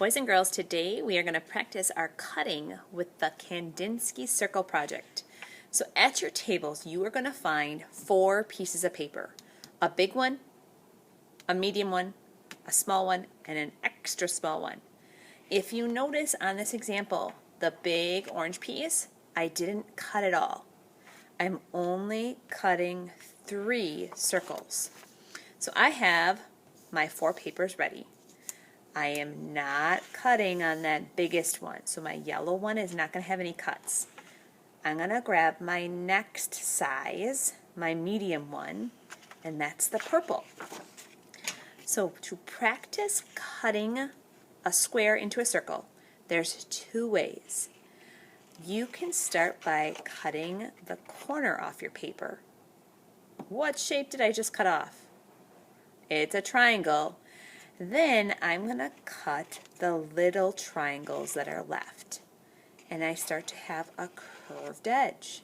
Boys and girls, today we are going to practice our cutting with the Kandinsky Circle project. So at your tables you are going to find 4 pieces of paper. A big one, a medium one, a small one, and an extra small one. If you notice on this example, the big orange piece, I didn't cut it all. I'm only cutting 3 circles. So I have my 4 papers ready. I am not cutting on that biggest one, so my yellow one is not going to have any cuts. I'm going to grab my next size, my medium one, and that's the purple. So to practice cutting a square into a circle, there's 2 ways. You can start by cutting the corner off your paper. What shape did I just cut off? It's a triangle. Then I'm going to cut the little triangles that are left. And I start to have a curved edge.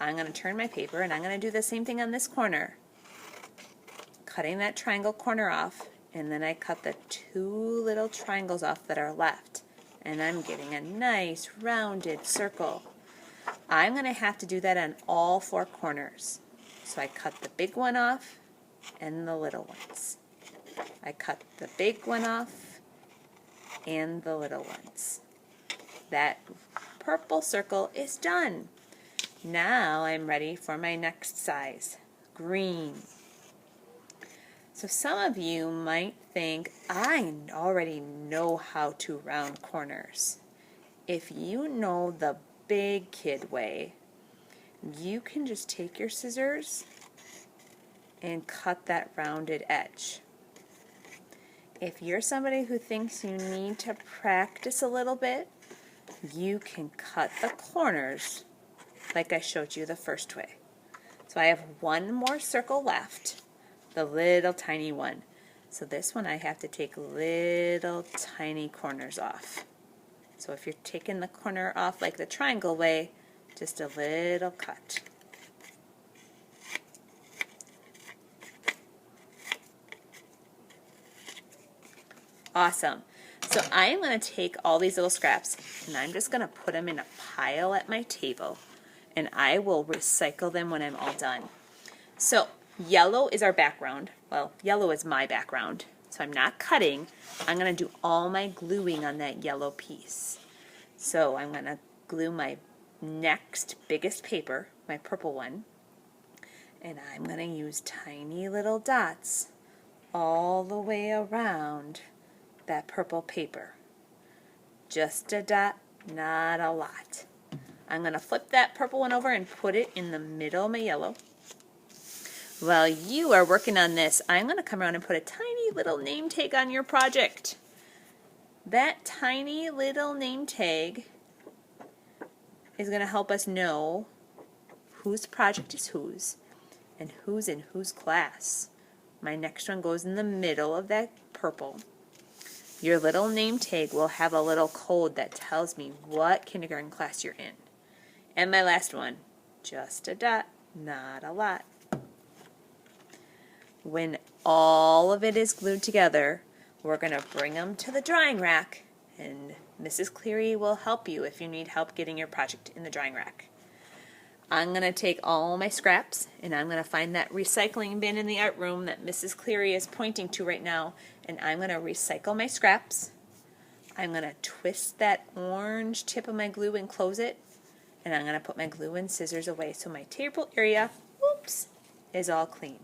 I'm going to turn my paper and I'm going to do the same thing on this corner. Cutting that triangle corner off, and then I cut the 2 little triangles off that are left. And I'm getting a nice rounded circle. I'm going to have to do that on all 4 corners. So I cut the big one off and the little ones. I cut the big one off and the little ones. That purple circle is done. Now I'm ready for my next size, green. So some of you might think, I already know how to round corners. If you know the big kid way, you can just take your scissors and cut that rounded edge. If you're somebody who thinks you need to practice a little bit, you can cut the corners like I showed you the first way. So I have 1 more circle left, the little tiny one. So this one I have to take little tiny corners off. So if you're taking the corner off like the triangle way, just a little cut. Awesome. So I'm going to take all these little scraps and I'm just going to put them in a pile at my table, and I will recycle them when I'm all done. So yellow is our background. Well, yellow is my background. So I'm not cutting. I'm going to do all my gluing on that yellow piece. So I'm going to glue my next biggest paper, my purple one, and I'm going to use tiny little dots all the way around that purple paper. Just a dot, not a lot. I'm going to flip that purple one over and put it in the middle of my yellow. While you are working on this, I'm going to come around and put a tiny little name tag on your project. That tiny little name tag is going to help us know whose project is whose and who's in whose class. My next one goes in the middle of that purple. Your little name tag will have a little code that tells me what kindergarten class you're in. And my last one, just a dot, not a lot. When all of it is glued together, we're going to bring them to the drying rack, and Mrs. Cleary will help you if you need help getting your project in the drying rack. I'm going to take all my scraps and I'm going to find that recycling bin in the art room that Mrs. Cleary is pointing to right now, and I'm going to recycle my scraps. I'm going to twist that orange tip of my glue and close it, and I'm going to put my glue and scissors away so my table area, whoops, is all clean.